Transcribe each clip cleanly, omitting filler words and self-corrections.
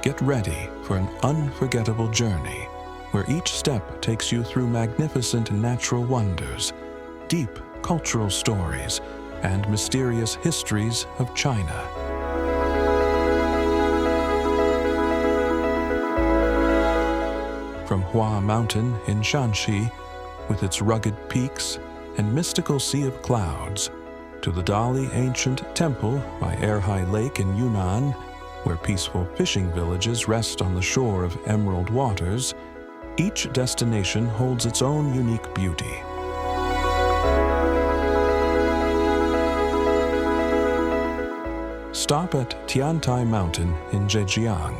Get ready for an unforgettable journey where each step takes you through magnificent natural wonders, deep cultural stories, and mysterious histories of China. From Hua Mountain in Shanxi, with its rugged peaks and mystical sea of clouds, to the Dali Ancient Temple by Erhai Lake in Yunnan, where peaceful fishing villages rest on the shore of emerald waters, each destination holds its own unique beauty. Stop at Tiantai Mountain in Zhejiang,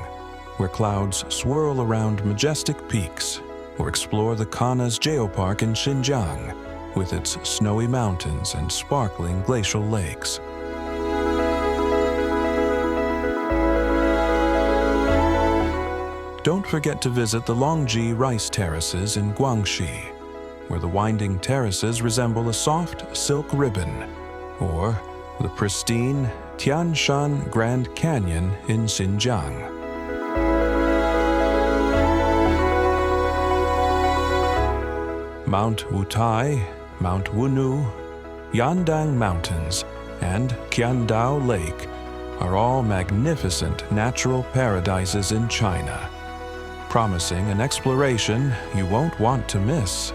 where clouds swirl around majestic peaks, or explore the Kanas Geopark in Xinjiang, with its snowy mountains and sparkling glacial lakes. Don't forget to visit the Longji Rice Terraces in Guangxi, where the winding terraces resemble a soft silk ribbon, or the pristine Tian Shan Grand Canyon in Xinjiang. Mount Wutai, Mount Wunu, Yandang Mountains, and Qiandao Lake are all magnificent natural paradises in China, promising an exploration you won't want to miss.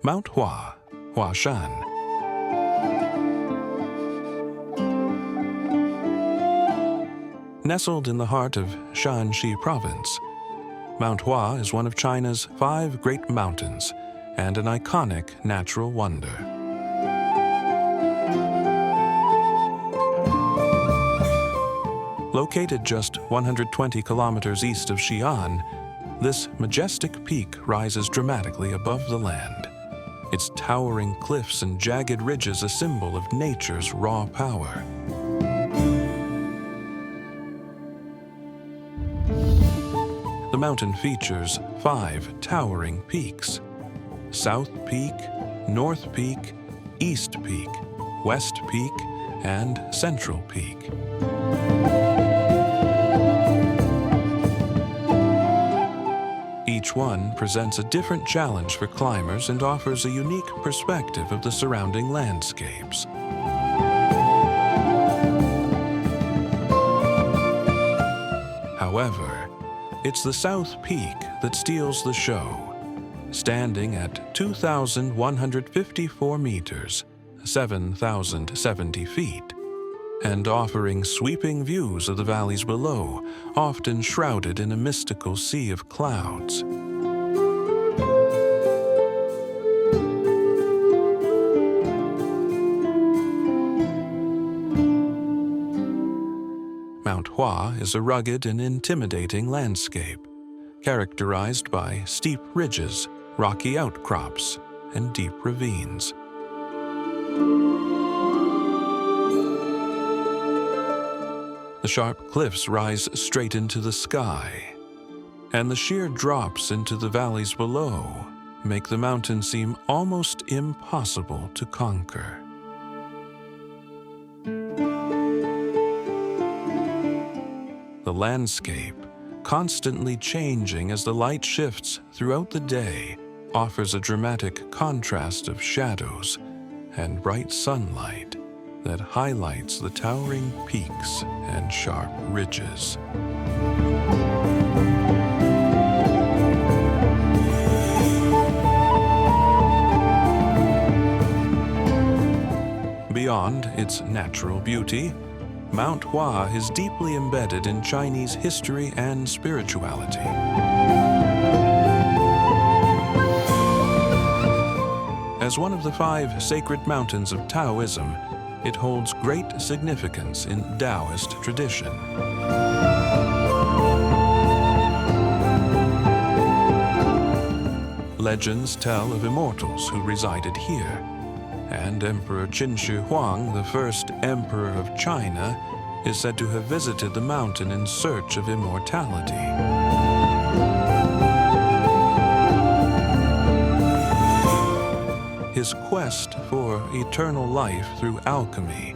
Mount Hua, Huashan. Nestled in the heart of Shanxi Province, Mount Hua is one of China's 5 great mountains and an iconic natural wonder. Located just 120 kilometers east of Xi'an, this majestic peak rises dramatically above the land, its towering cliffs and jagged ridges a symbol of nature's raw power. The mountain features 5 towering peaks: South Peak, North Peak, East Peak, West Peak, and Central Peak. Each one presents a different challenge for climbers and offers a unique perspective of the surrounding landscapes. However, it's the South Peak that steals the show, standing at 2,154 meters, 7,070 feet, and offering sweeping views of the valleys below, often shrouded in a mystical sea of clouds. Mount Hua is a rugged and intimidating landscape, characterized by steep ridges, rocky outcrops, and deep ravines. The sharp cliffs rise straight into the sky, and the sheer drops into the valleys below make the mountain seem almost impossible to conquer. The landscape, constantly changing as the light shifts throughout the day, offers a dramatic contrast of shadows and bright sunlight that highlights the towering peaks and sharp ridges. Beyond its natural beauty, Mount Hua is deeply embedded in Chinese history and spirituality. As one of the 5 sacred mountains of Taoism, it holds great significance in Taoist tradition. Legends tell of immortals who resided here, and Emperor Qin Shi Huang, the first emperor of China, is said to have visited the mountain in search of immortality. his quest for eternal life through alchemy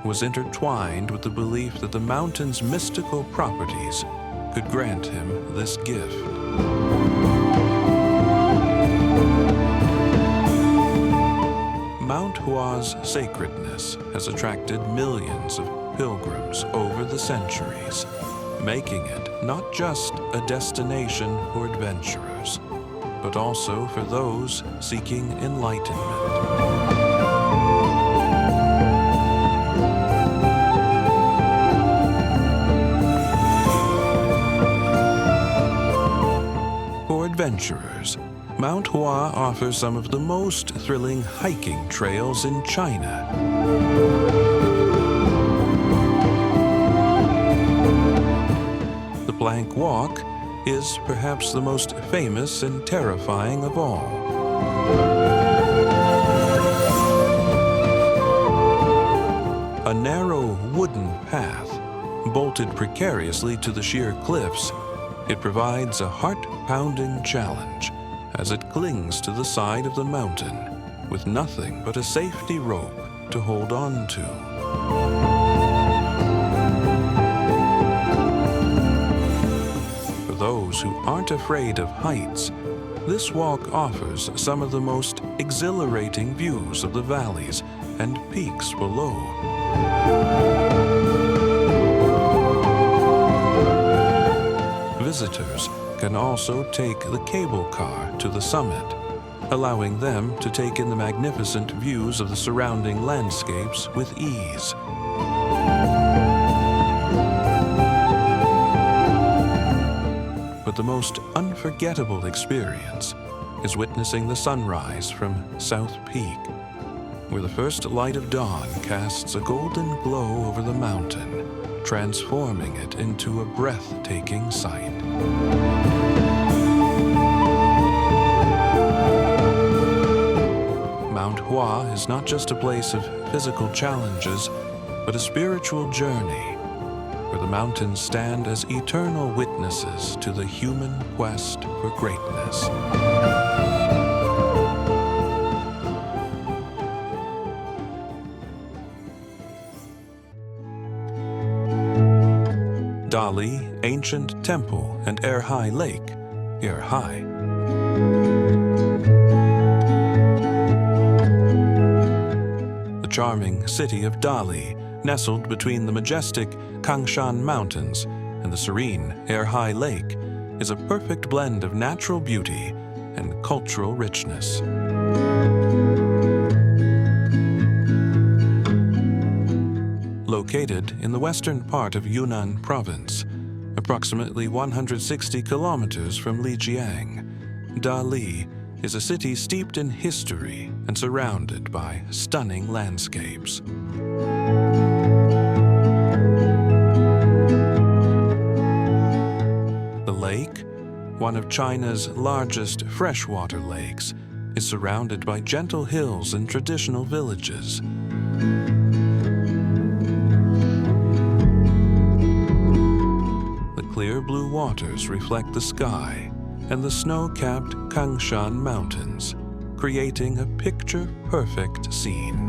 was intertwined with the belief that the mountain's mystical properties could grant him this gift. Mount Hua's sacredness has attracted millions of pilgrims over the centuries, making it not just a destination for adventurers, but also for those seeking enlightenment. For adventurers, Mount Hua offers some of the most thrilling hiking trails in China. The Blank Walk is perhaps the most famous and terrifying of all. A narrow wooden path, bolted precariously to the sheer cliffs, it provides a heart-pounding challenge as it clings to the side of the mountain with nothing but a safety rope to hold on to. For those who aren't afraid of heights, this walk offers some of the most exhilarating views of the valleys and peaks below. Visitors can also take the cable car to the summit, allowing them to take in the magnificent views of the surrounding landscapes with ease. But the most unforgettable experience is witnessing the sunrise from South Peak, where the first light of dawn casts a golden glow over the mountain, transforming it into a breathtaking sight. Mount Hua is not just a place of physical challenges, but a spiritual journey where the mountains stand as eternal witnesses to the human quest for greatness. Dali Ancient Temple and Erhai Lake, Erhai. The charming city of Dali, nestled between the majestic Kangshan Mountains and the serene Erhai Lake, is a perfect blend of natural beauty and cultural richness. Located in the western part of Yunnan Province, approximately 160 kilometers from Lijiang, Dali is a city steeped in history and surrounded by stunning landscapes. The lake, one of China's largest freshwater lakes, is surrounded by gentle hills and traditional villages. Clear blue waters reflect the sky and the snow-capped Kangshan Mountains, creating a picture-perfect scene.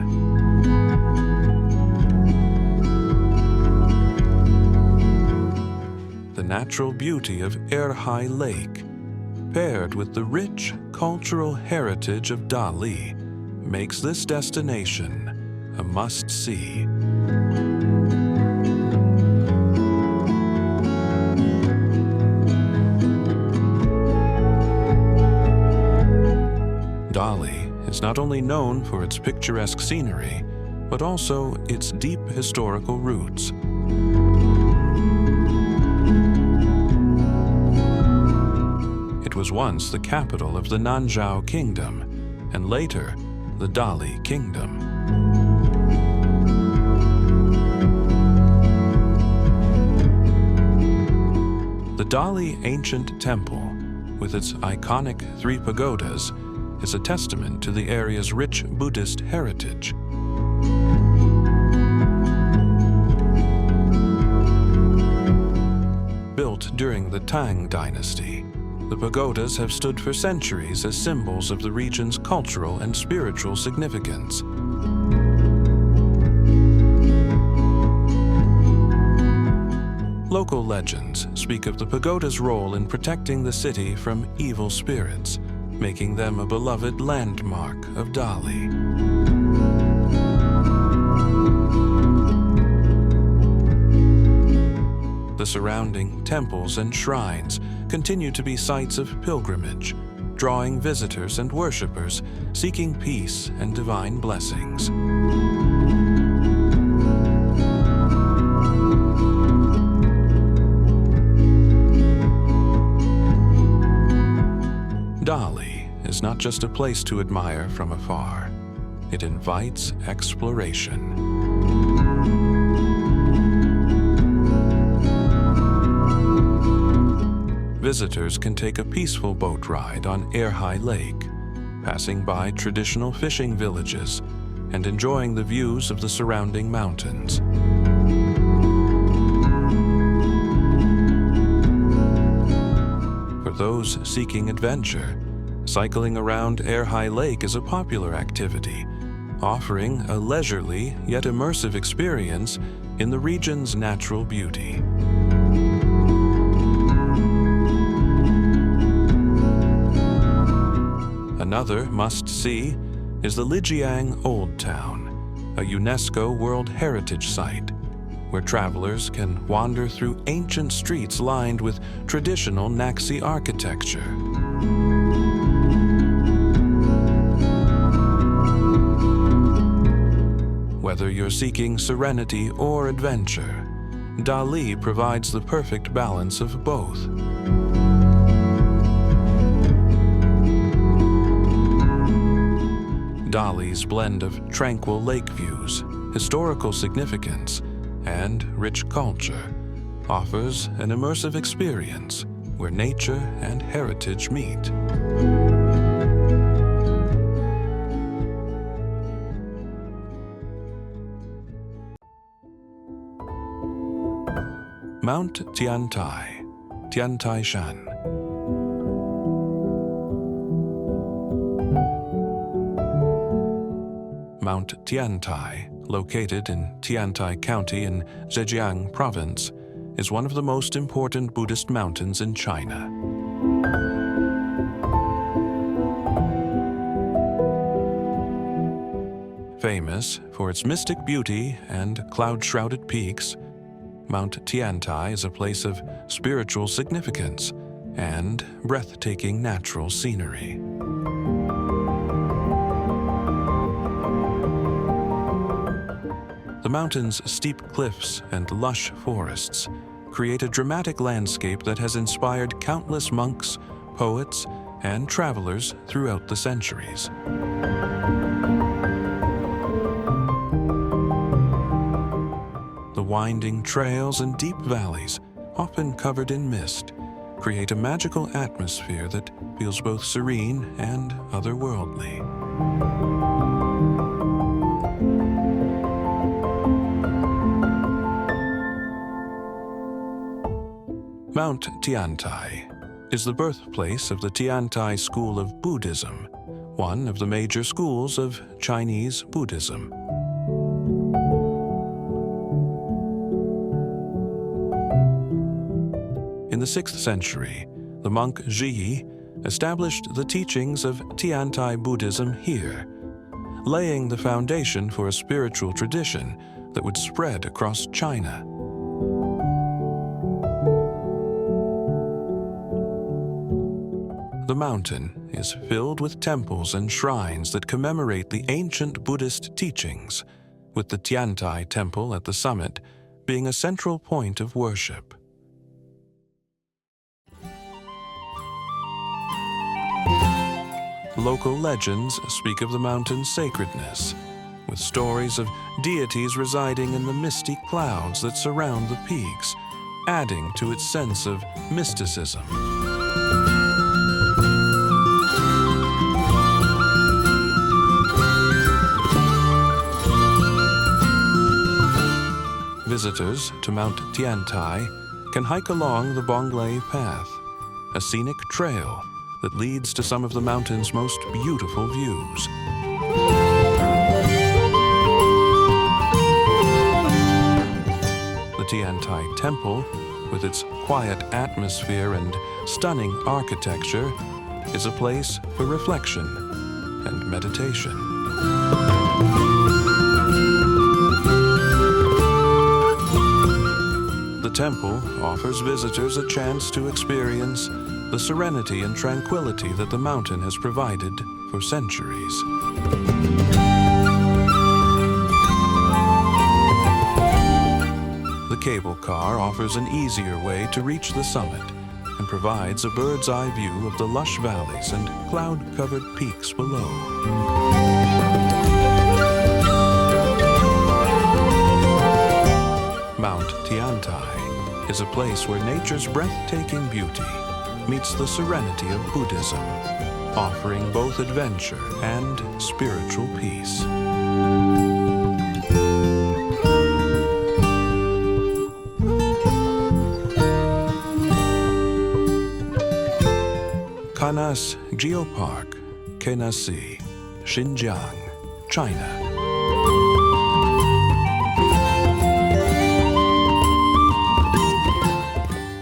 The natural beauty of Erhai Lake, paired with the rich cultural heritage of Dali, makes this destination a must-see. Dali is not only known for its picturesque scenery, but also its deep historical roots. It was once the capital of the Nanzhao Kingdom, and later the Dali Kingdom. The Dali Ancient Temple, with its iconic 3 pagodas, is a testament to the area's rich Buddhist heritage. Built during the Tang Dynasty, the pagodas have stood for centuries as symbols of the region's cultural and spiritual significance. Local legends speak of the pagoda's role in protecting the city from evil spirits, making them a beloved landmark of Dali. The surrounding temples and shrines continue to be sites of pilgrimage, drawing visitors and worshippers seeking peace and divine blessings. Dali is not just a place to admire from afar. It invites exploration. Visitors can take a peaceful boat ride on Erhai Lake, passing by traditional fishing villages and enjoying the views of the surrounding mountains. For those seeking adventure, cycling around Erhai Lake is a popular activity, offering a leisurely yet immersive experience in the region's natural beauty. Another must-see is the Lijiang Old Town, a UNESCO World Heritage Site, where travelers can wander through ancient streets lined with traditional Naxi architecture. Whether you're seeking serenity or adventure, Dali provides the perfect balance of both. Dali's blend of tranquil lake views, historical significance, and rich culture offers an immersive experience where nature and heritage meet. Mount Tiantai, Tiantaishan. Mount Tiantai, located in Tiantai County in Zhejiang Province, is one of the most important Buddhist mountains in China. Famous for its mystic beauty and cloud-shrouded peaks, Mount Tiantai is a place of spiritual significance and breathtaking natural scenery. The mountain's steep cliffs and lush forests create a dramatic landscape that has inspired countless monks, poets, and travelers throughout the centuries. The winding trails and deep valleys, often covered in mist, create a magical atmosphere that feels both serene and otherworldly. Mount Tiantai is the birthplace of the Tiantai School of Buddhism, one of the major schools of Chinese Buddhism. In the 6th century, the monk Zhi established the teachings of Tiantai Buddhism here, laying the foundation for a spiritual tradition that would spread across China. The mountain is filled with temples and shrines that commemorate the ancient Buddhist teachings, with the Tiantai Temple at the summit being a central point of worship. Local legends speak of the mountain's sacredness, with stories of deities residing in the misty clouds that surround the peaks, adding to its sense of mysticism. Visitors to Mount Tiantai can hike along the Bonglei Path, a scenic trail that leads to some of the mountain's most beautiful views. The Tiantai Temple, with its quiet atmosphere and stunning architecture, is a place for reflection and meditation. The temple offers visitors a chance to experience the serenity and tranquility that the mountain has provided for centuries. The cable car offers an easier way to reach the summit and provides a bird's-eye view of the lush valleys and cloud-covered peaks below. Mount Tiantai is a place where nature's breathtaking beauty meets the serenity of Buddhism, offering both adventure and spiritual peace. Kanas Geopark, Kenasi, Xinjiang, China.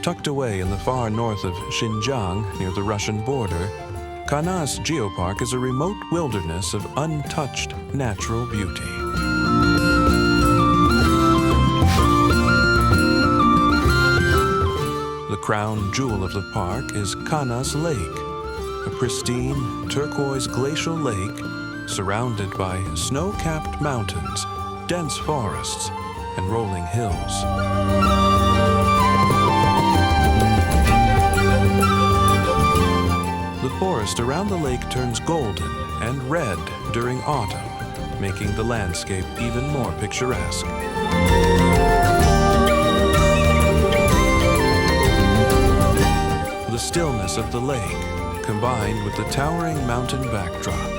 Tucked away in the far north of Xinjiang, near the Russian border, Kanas Geopark is a remote wilderness of untouched natural beauty. The crown jewel of the park is Kanas Lake, a pristine, turquoise glacial lake surrounded by snow-capped mountains, dense forests, and rolling hills. The forest around the lake turns golden and red during autumn, making the landscape even more picturesque. The stillness of the lake, combined with the towering mountain backdrop,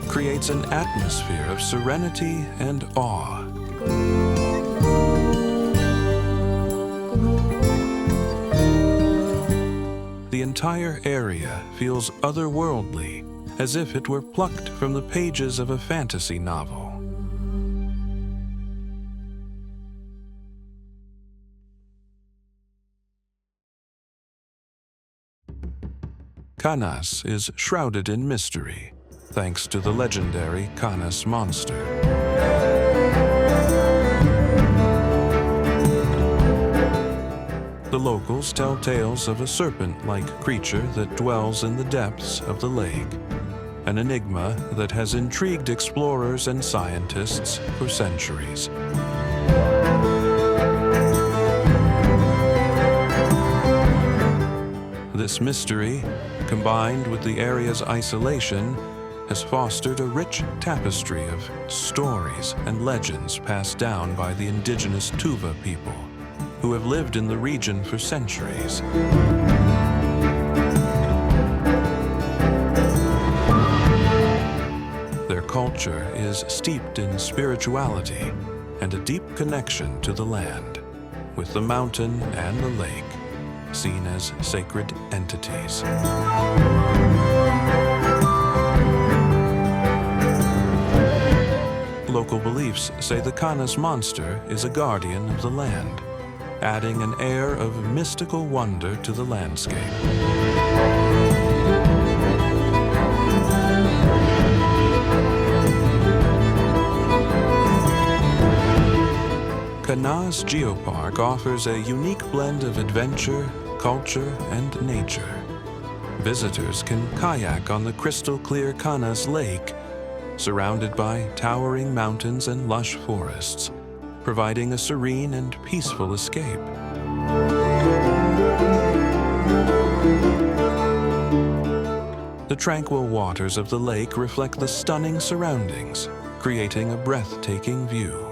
creates an atmosphere of serenity and awe. The entire area feels otherworldly, as if it were plucked from the pages of a fantasy novel. Kanas is shrouded in mystery, thanks to the legendary Kanas monster. The locals tell tales of a serpent-like creature that dwells in the depths of the lake, an enigma that has intrigued explorers and scientists for centuries. This mystery, combined with the area's isolation, has fostered a rich tapestry of stories and legends passed down by the indigenous Tuva people, who have lived in the region for centuries. Their culture is steeped in spirituality and a deep connection to the land, with the mountain and the lake seen as sacred entities. Local beliefs say the Kanas monster is a guardian of the land, adding an air of mystical wonder to the landscape. Kanas Geopark offers a unique blend of adventure, culture, and nature. Visitors can kayak on the crystal-clear Kanas Lake, surrounded by towering mountains and lush forests, providing a serene and peaceful escape. The tranquil waters of the lake reflect the stunning surroundings, creating a breathtaking view.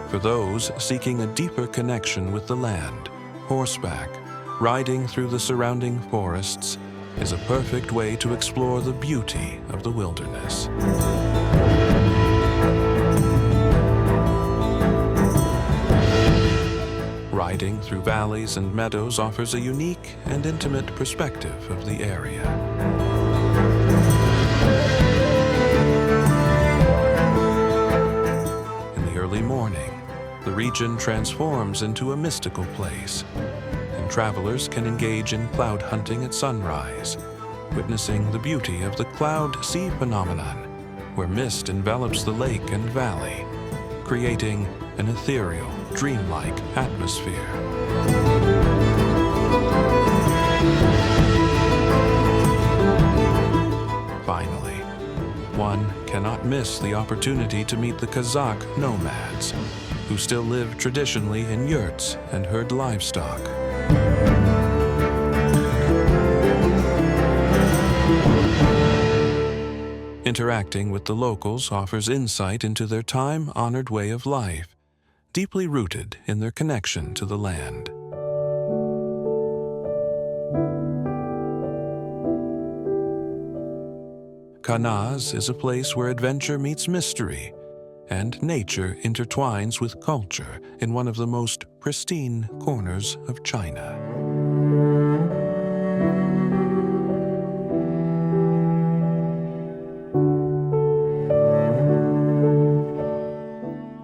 For those seeking a deeper connection with the land, horseback, riding through the surrounding forests, is a perfect way to explore the beauty of the wilderness. Riding through valleys and meadows offers a unique and intimate perspective of the area. In the early morning, the region transforms into a mystical place, and travelers can engage in cloud hunting at sunrise, witnessing the beauty of the cloud sea phenomenon, where mist envelops the lake and valley, creating an ethereal, dreamlike atmosphere. Finally, one cannot miss the opportunity to meet the Kazakh nomads, who still live traditionally in yurts and herd livestock. Interacting with the locals offers insight into their time-honored way of life, deeply rooted in their connection to the land. Kanaz is a place where adventure meets mystery, and nature intertwines with culture in one of the most pristine corners of China.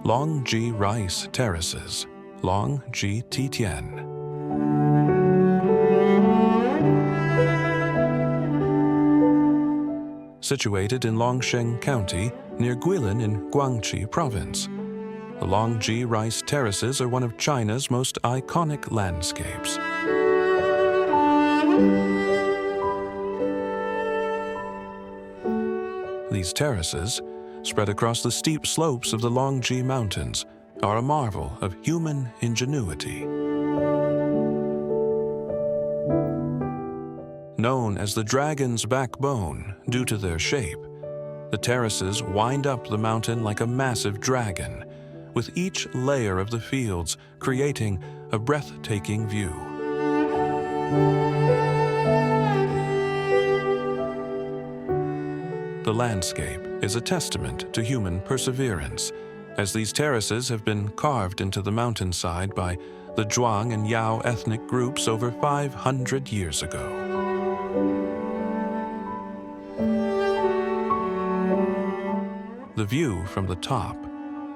Longji Rice Terraces, Longji Titian. Situated in Longsheng County, near Guilin in Guangxi Province, the Longji Rice Terraces are one of China's most iconic landscapes. These terraces, spread across the steep slopes of the Longji Mountains, are a marvel of human ingenuity. Known as the dragon's backbone due to their shape, the terraces wind up the mountain like a massive dragon, with each layer of the fields creating a breathtaking view. The landscape is a testament to human perseverance, as these terraces have been carved into the mountainside by the Zhuang and Yao ethnic groups over 500 years ago. The view from the top,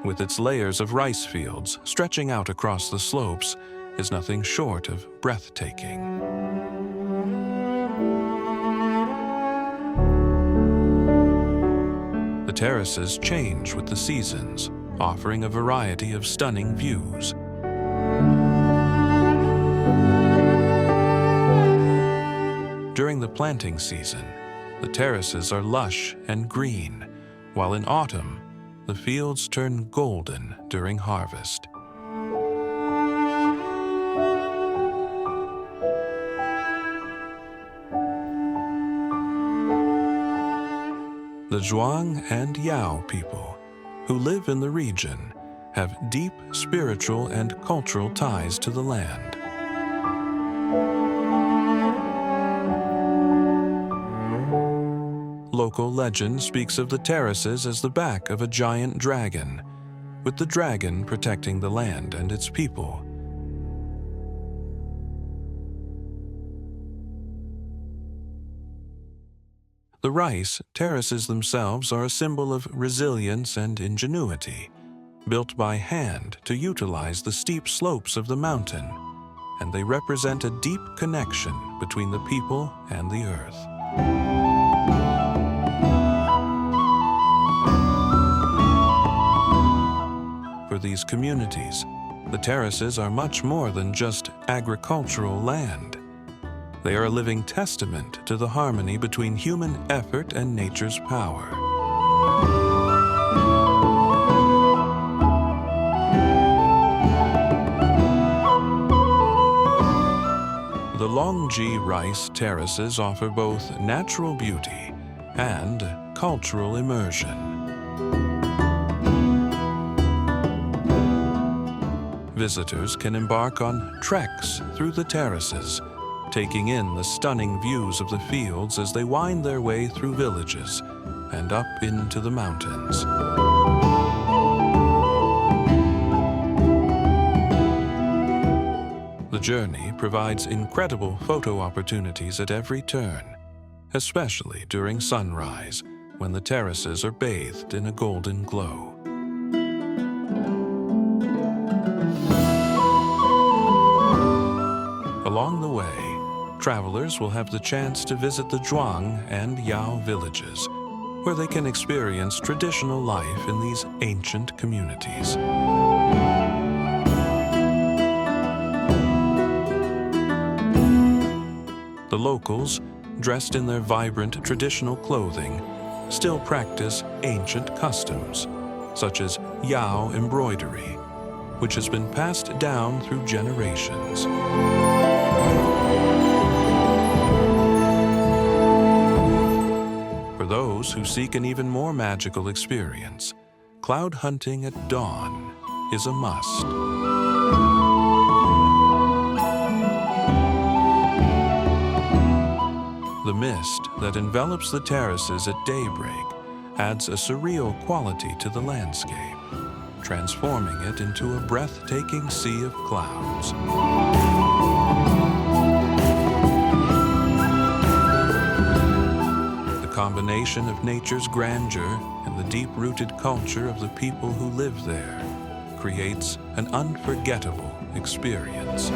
with its layers of rice fields stretching out across the slopes, is nothing short of breathtaking. The terraces change with the seasons, offering a variety of stunning views. During the planting season, the terraces are lush and green, while in autumn, the fields turn golden during harvest. The Zhuang and Yao people, who live in the region, have deep spiritual and cultural ties to the land. Local legend speaks of the terraces as the back of a giant dragon, with the dragon protecting the land and its people. The rice terraces themselves are a symbol of resilience and ingenuity, built by hand to utilize the steep slopes of the mountain, and they represent a deep connection between the people and the earth. For these communities, the terraces are much more than just agricultural land. They are a living testament to the harmony between human effort and nature's power. The Longji Rice Terraces offer both natural beauty and cultural immersion. Visitors can embark on treks through the terraces, taking in the stunning views of the fields as they wind their way through villages and up into the mountains. journey provides incredible photo opportunities at every turn, especially during sunrise, when the terraces are bathed in a golden glow. Along the way, travelers will have the chance to visit the Zhuang and Yao villages, where they can experience traditional life in these ancient communities. The locals, dressed in their vibrant traditional clothing, still practice ancient customs, such as Yao embroidery, which has been passed down through generations. For those who seek an even more magical experience, cloud hunting at dawn is a must. The mist that envelops the terraces at daybreak adds a surreal quality to the landscape, transforming it into a breathtaking sea of clouds. The combination of nature's grandeur and the deep-rooted culture of the people who live there creates an unforgettable experience.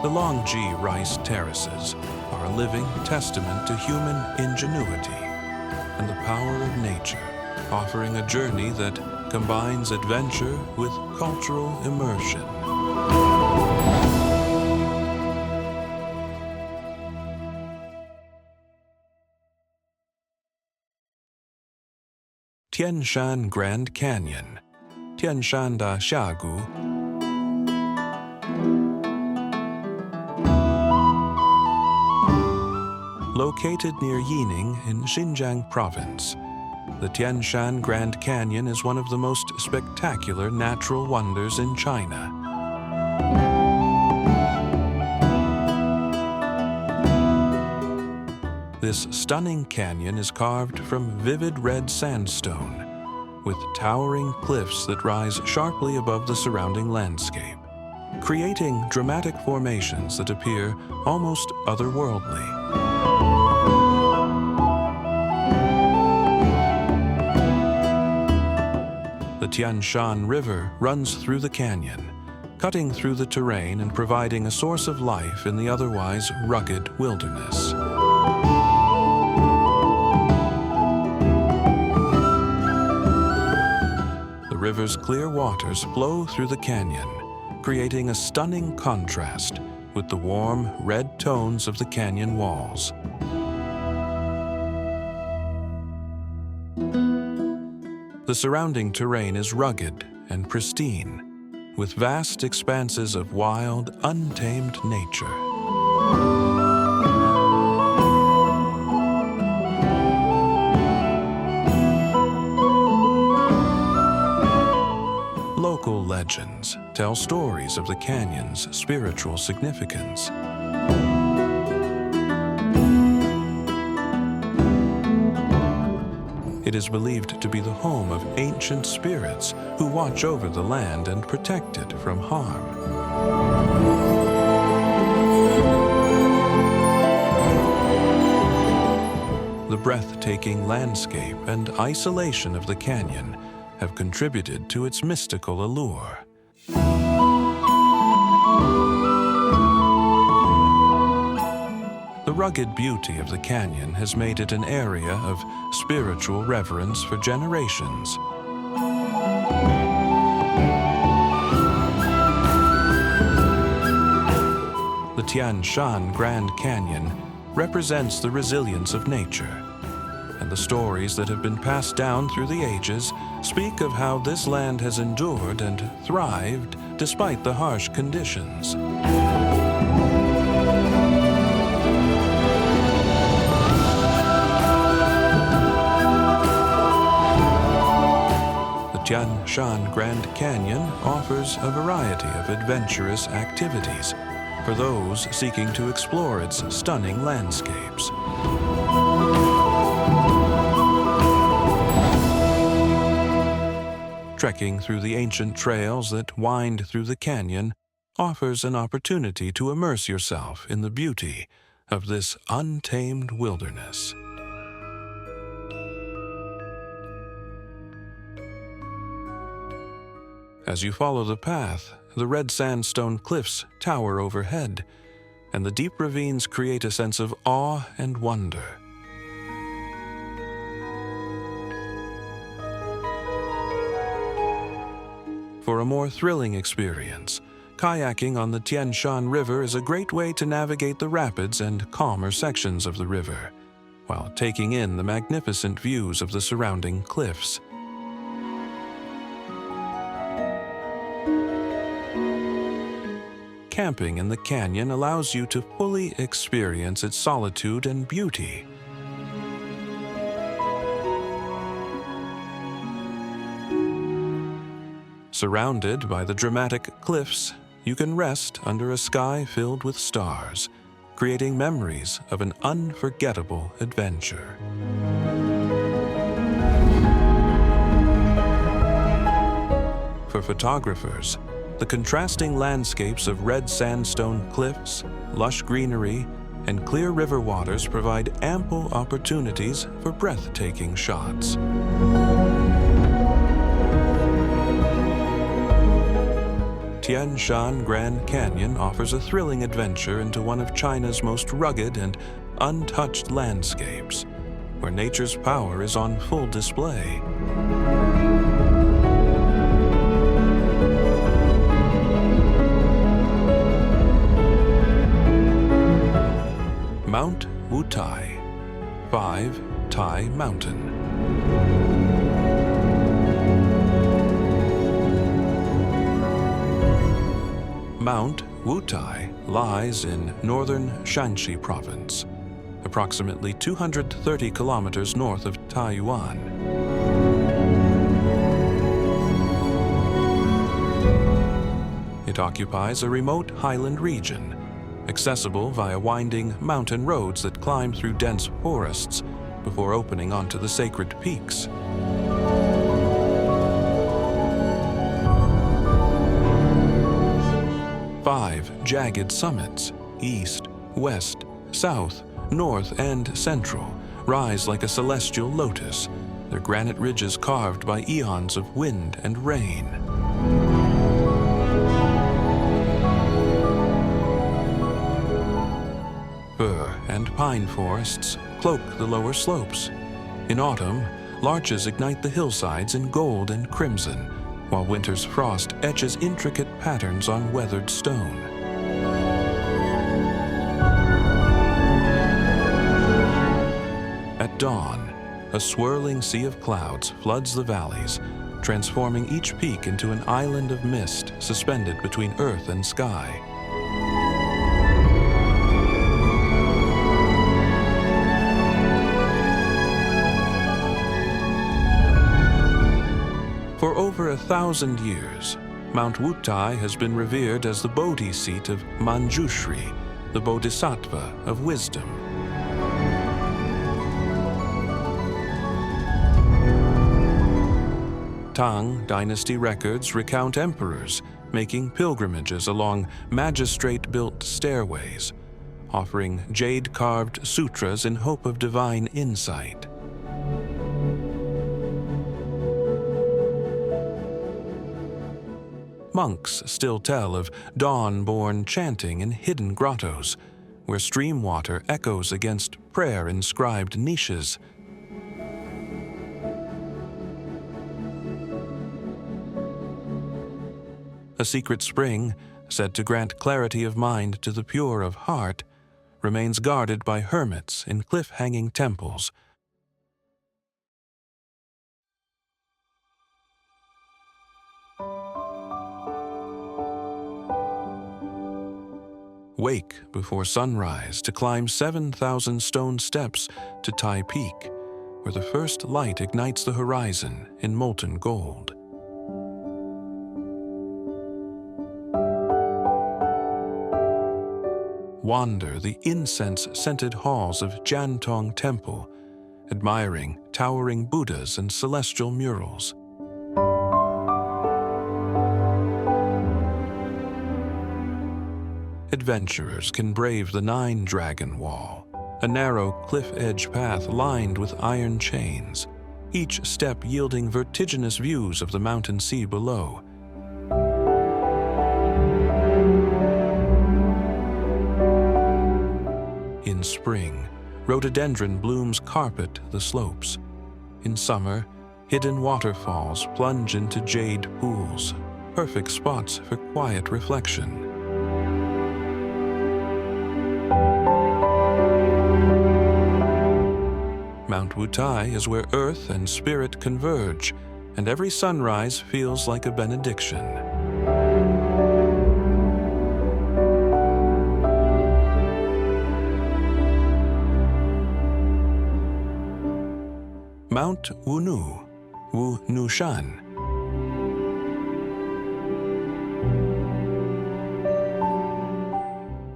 The Longji Rice Terraces are a living testament to human ingenuity and the power of nature, offering a journey that combines adventure with cultural immersion. Tianshan Grand Canyon, Tianshan Da Xiagu. Located near Yining in Xinjiang Province, the Tianshan Grand Canyon is one of the most spectacular natural wonders in China. This stunning canyon is carved from vivid red sandstone, with towering cliffs that rise sharply above the surrounding landscape, creating dramatic formations that appear almost otherworldly. The Tianshan River runs through the canyon, cutting through the terrain and providing a source of life in the otherwise rugged wilderness. The river's clear waters flow through the canyon, creating a stunning contrast with the warm red tones of the canyon walls. The surrounding terrain is rugged and pristine, with vast expanses of wild, untamed nature. Local legends tell stories of the canyon's spiritual significance. It is believed to be the home of ancient spirits who watch over the land and protect it from harm. The breathtaking landscape and isolation of the canyon have contributed to its mystical allure. The rugged beauty of the canyon has made it an area of spiritual reverence for generations. The Tianshan Grand Canyon represents the resilience of nature, and the stories that have been passed down through the ages speak of how this land has endured and thrived despite the harsh conditions. Tianshan Grand Canyon offers a variety of adventurous activities for those seeking to explore its stunning landscapes. trekking through the ancient trails that wind through the canyon offers an opportunity to immerse yourself in the beauty of this untamed wilderness. As you follow the path, the red sandstone cliffs tower overhead, and the deep ravines create a sense of awe and wonder. For a more thrilling experience, kayaking on the Tian Shan River is a great way to navigate the rapids and calmer sections of the river, while taking in the magnificent views of the surrounding cliffs. Camping in the canyon allows you to fully experience its solitude and beauty. Surrounded by the dramatic cliffs, you can rest under a sky filled with stars, creating memories of an unforgettable adventure. For photographers, the contrasting landscapes of red sandstone cliffs, lush greenery, and clear river waters provide ample opportunities for breathtaking shots. Tian Shan Grand Canyon offers a thrilling adventure into one of China's most rugged and untouched landscapes, where nature's power is on full display. Mount Wutai, 5 Tai Mountain. Mount Wutai lies in northern Shanxi Province, approximately 230 kilometers north of Taiyuan. It occupies a remote highland region, accessible via winding mountain roads that climb through dense forests before opening onto the sacred peaks. Five jagged summits, east, west, south, north, and central, rise like a celestial lotus, their granite ridges carved by eons of wind and rain. Fir and pine forests cloak the lower slopes. In autumn, larches ignite the hillsides in gold and crimson, while winter's frost etches intricate patterns on weathered stone. At dawn, a swirling sea of clouds floods the valleys, transforming each peak into an island of mist suspended between earth and sky. For over 1,000 years, Mount Wutai has been revered as the Bodhi seat of Manjushri, the Bodhisattva of wisdom. Tang Dynasty records recount emperors making pilgrimages along magistrate-built stairways, offering jade-carved sutras in hope of divine insight. Monks still tell of dawn-born chanting in hidden grottos, where stream water echoes against prayer-inscribed niches. A secret spring, said to grant clarity of mind to the pure of heart, remains guarded by hermits in cliff-hanging temples. Wake before sunrise to climb 7,000 stone steps to Tai Peak, where the first light ignites the horizon in molten gold. Wander the incense-scented halls of Jiantong Temple, admiring towering Buddhas and celestial murals. adventurers can brave the Nine-Dragon Wall, a narrow cliff-edge path lined with iron chains, each step yielding vertiginous views of the mountain sea below. In spring, rhododendron blooms carpet the slopes. In summer, hidden waterfalls plunge into jade pools, perfect spots for quiet reflection. Mount Wutai is where earth and spirit converge, and every sunrise feels like a benediction. Mount Wunu, Wu Nushan.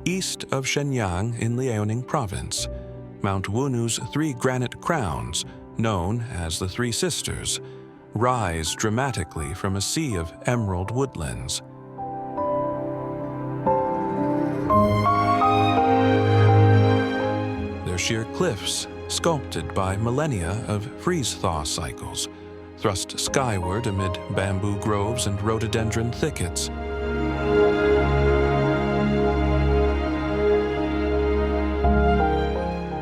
East of Shenyang in Liaoning Province, Mount Wunu's 3 granite crowns, known as the Three Sisters, rise dramatically from a sea of emerald woodlands. Their sheer cliffs, sculpted by millennia of freeze-thaw cycles, thrust skyward amid bamboo groves and rhododendron thickets.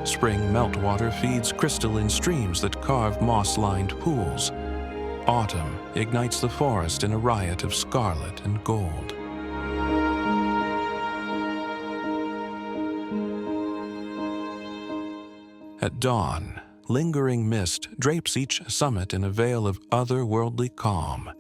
Spring meltwater feeds crystalline streams that carve moss-lined pools. Autumn ignites the forest in a riot of scarlet and gold. At dawn, lingering mist drapes each summit in a veil of otherworldly calm.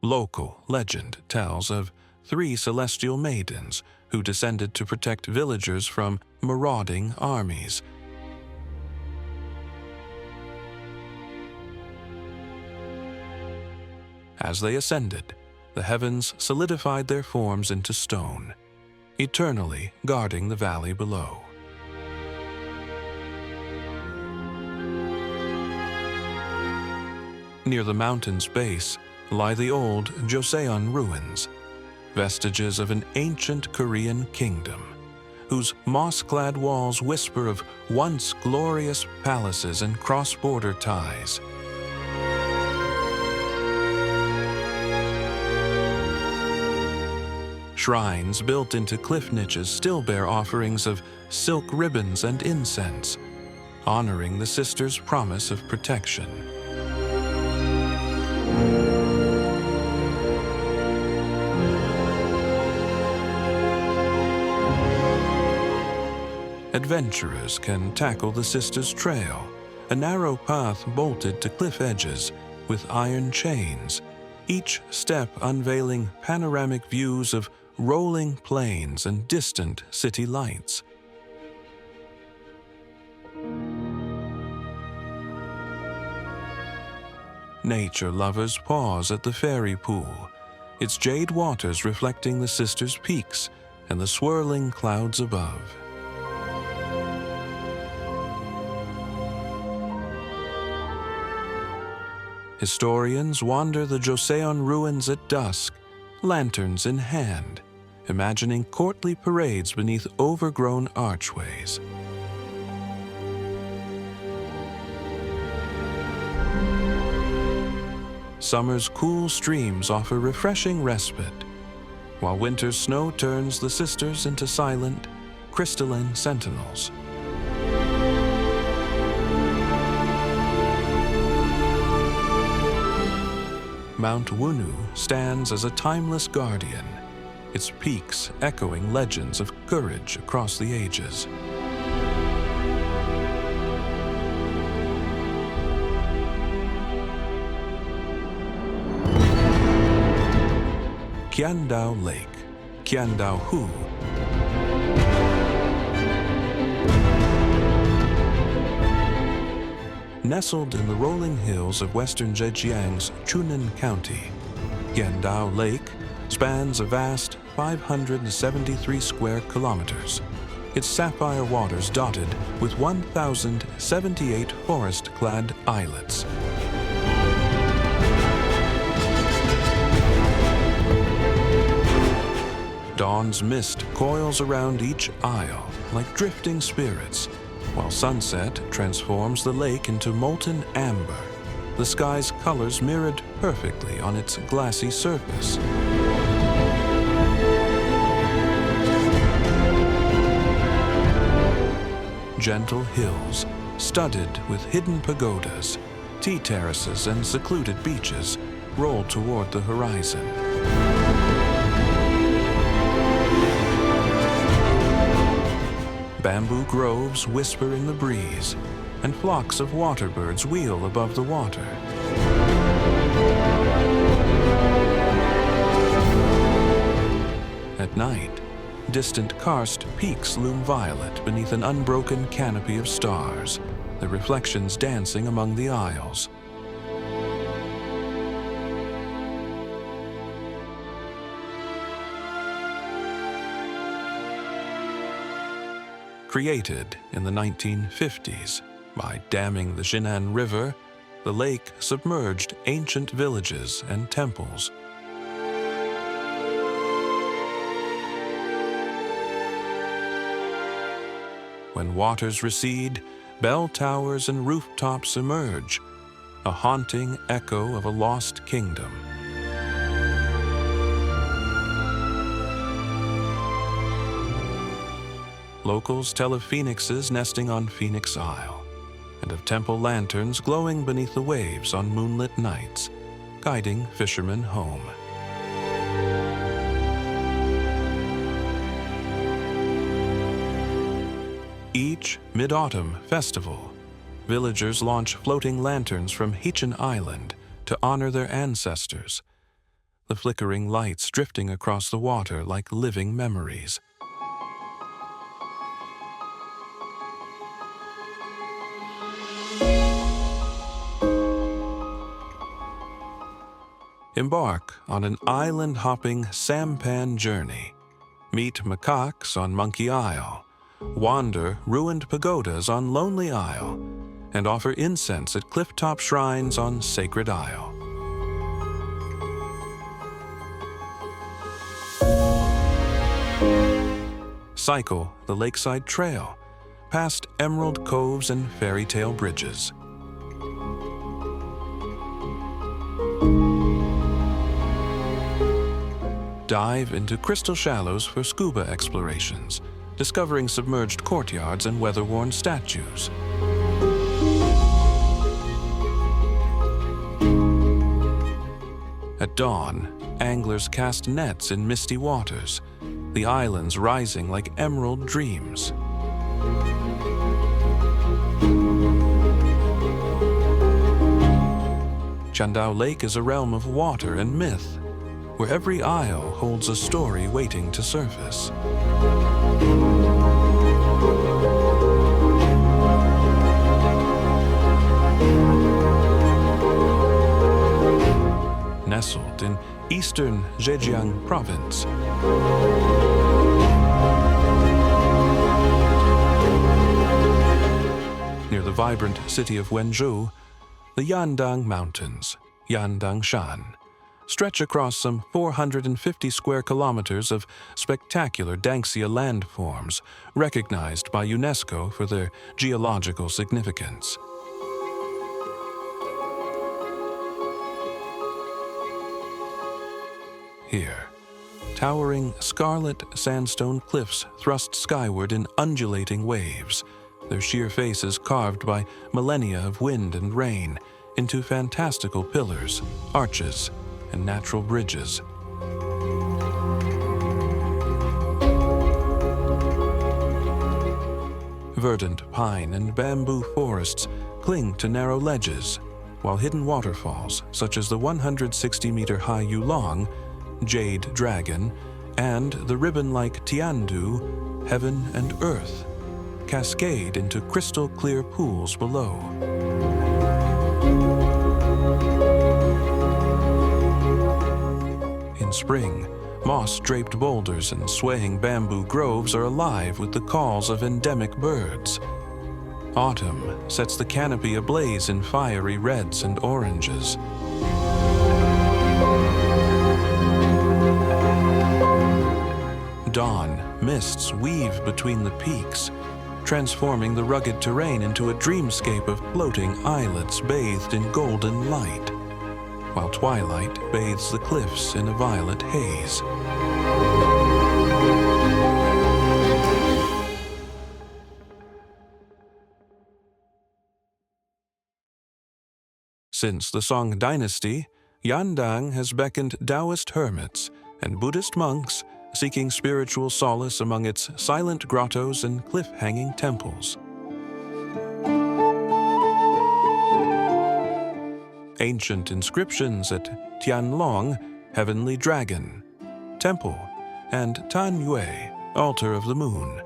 Local legend tells of 3 celestial maidens who descended to protect villagers from marauding armies. As they ascended, the heavens solidified their forms into stone, eternally guarding the valley below. Near the mountain's base lie the old Joseon ruins, vestiges of an ancient Korean kingdom, whose moss-clad walls whisper of once glorious palaces and cross-border ties. Shrines built into cliff niches still bear offerings of silk ribbons and incense, honoring the sisters' promise of protection. Adventurers can tackle the Sisters' Trail, a narrow path bolted to cliff edges with iron chains, each step unveiling panoramic views of rolling plains and distant city lights. Nature lovers pause at the fairy pool, its jade waters reflecting the sisters' peaks and the swirling clouds above. Historians wander the Joseon ruins at dusk, lanterns in hand, imagining courtly parades beneath overgrown archways. Summer's cool streams offer refreshing respite, while winter's snow turns the sisters into silent, crystalline sentinels. Mount Wunu stands as a timeless guardian, its peaks echoing legends of courage across the ages. Qiandao Lake, Qiandao-hu. Nestled in the rolling hills of western Zhejiang's Chunan County, Qiandao Lake spans a vast 573 square kilometers, its sapphire waters dotted with 1,078 forest-clad islets. Dawn's mist coils around each isle like drifting spirits, while sunset transforms the lake into molten amber, the sky's colors mirrored perfectly on its glassy surface. Gentle hills, studded with hidden pagodas, tea terraces, and secluded beaches, roll toward the horizon. Bamboo groves whisper in the breeze, and flocks of water birds wheel above the water. At night, distant karst peaks loom violet beneath an unbroken canopy of stars, their reflections dancing among the isles. Created in the 1950s by damming the Jinan River, the lake submerged ancient villages and temples. When waters recede, bell towers and rooftops emerge, a haunting echo of a lost kingdom. Locals tell of phoenixes nesting on Phoenix Isle, and of temple lanterns glowing beneath the waves on moonlit nights, guiding fishermen home. Each mid-autumn festival, villagers launch floating lanterns from Heechin Island to honor their ancestors, the flickering lights drifting across the water like living memories. Embark on an island-hopping sampan journey. Meet macaques on Monkey Isle, wander ruined pagodas on Lonely Isle, and offer incense at clifftop shrines on Sacred Isle. Cycle the lakeside trail, past emerald coves and fairy tale bridges. Dive into crystal shallows for scuba explorations, discovering submerged courtyards and weather-worn statues. At dawn, anglers cast nets in misty waters, the islands rising like emerald dreams. Chandao Lake is a realm of water and myth, where every isle holds a story waiting to surface. Nestled in eastern Zhejiang province, near the vibrant city of Wenzhou, the Yandang Mountains, Yandangshan, stretch across some 450 square kilometers of spectacular Danxia landforms recognized by UNESCO for their geological significance. Here, towering scarlet sandstone cliffs thrust skyward in undulating waves, their sheer faces carved by millennia of wind and rain into fantastical pillars, arches, and natural bridges. Verdant pine and bamboo forests cling to narrow ledges, while hidden waterfalls, such as the 160-meter-high Yulong, Jade Dragon, and the ribbon-like Tiandu, Heaven and Earth, cascade into crystal-clear pools below. In spring, moss-draped boulders and swaying bamboo groves are alive with the calls of endemic birds. Autumn sets the canopy ablaze in fiery reds and oranges. Dawn mists weave between the peaks, transforming the rugged terrain into a dreamscape of floating islets bathed in golden light, while twilight bathes the cliffs in a violet haze. Since the Song dynasty, Yandang has beckoned Taoist hermits and Buddhist monks seeking spiritual solace among its silent grottos and cliff-hanging temples. Ancient inscriptions at Tianlong, Heavenly Dragon, Temple, and Tanyue, Altar of the Moon,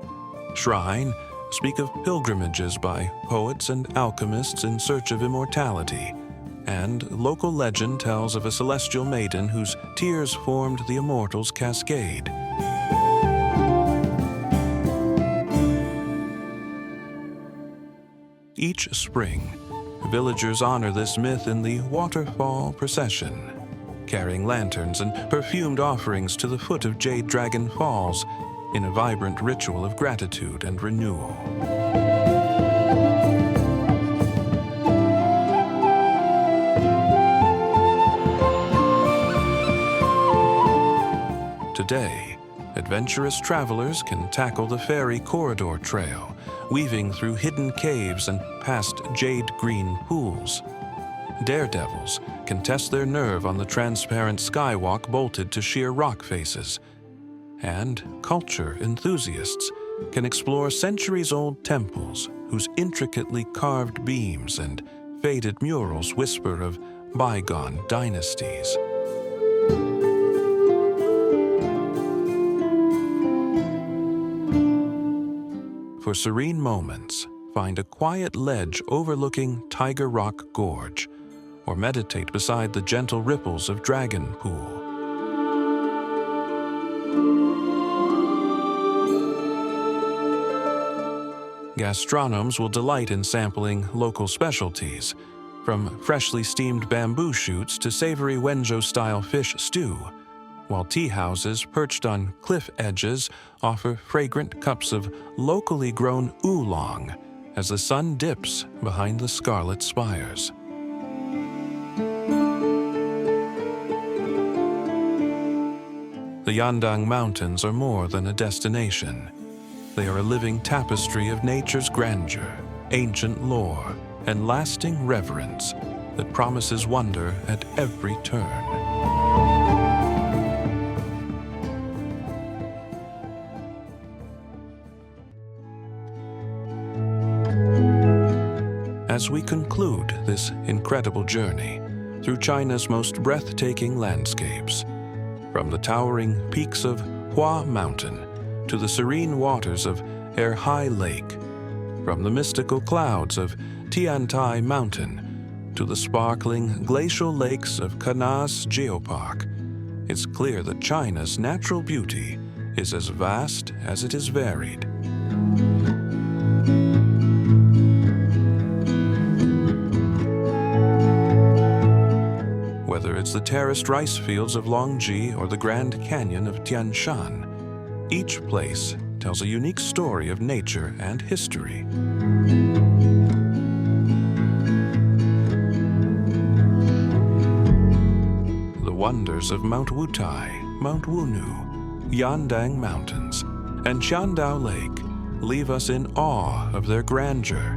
Shrine, speak of pilgrimages by poets and alchemists in search of immortality, and local legend tells of a celestial maiden whose tears formed the immortals' cascade. Each spring, villagers honor this myth in the waterfall procession, carrying lanterns and perfumed offerings to the foot of Jade Dragon Falls in a vibrant ritual of gratitude and renewal. Today, adventurous travelers can tackle the Fairy Corridor Trail, weaving through hidden caves and past jade-green pools. Daredevils can test their nerve on the transparent skywalk bolted to sheer rock faces. And culture enthusiasts can explore centuries-old temples whose intricately carved beams and faded murals whisper of bygone dynasties. For serene moments, find a quiet ledge overlooking Tiger Rock Gorge, or meditate beside the gentle ripples of Dragon Pool. Gastronomes will delight in sampling local specialties, from freshly steamed bamboo shoots to savory Wenzhou-style fish stew, while tea houses perched on cliff edges offer fragrant cups of locally grown oolong as the sun dips behind the scarlet spires. The Yandang Mountains are more than a destination. They are a living tapestry of nature's grandeur, ancient lore, and lasting reverence that promises wonder at every turn. As we conclude this incredible journey through China's most breathtaking landscapes, from the towering peaks of Hua Mountain to the serene waters of Erhai Lake, from the mystical clouds of Tiantai Mountain to the sparkling glacial lakes of Kanas Geopark, it's clear that China's natural beauty is as vast as it is varied. Whether it's the terraced rice fields of Longji or the Grand Canyon of Tian Shan, each place tells a unique story of nature and history. The wonders of Mount Wutai, Mount Wunu, Yandang Mountains, and Qiandao Lake leave us in awe of their grandeur.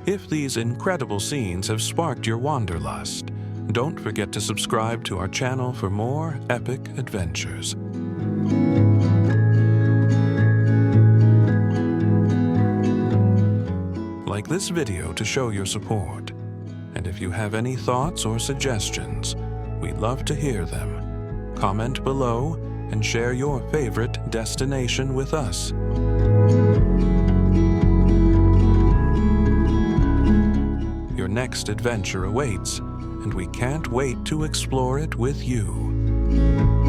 If these incredible scenes have sparked your wanderlust, don't forget to subscribe to our channel for more epic adventures. Like this video to show your support. And if you have any thoughts or suggestions, we'd love to hear them. Comment below and share your favorite destination with us. Your next adventure awaits, and we can't wait to explore it with you.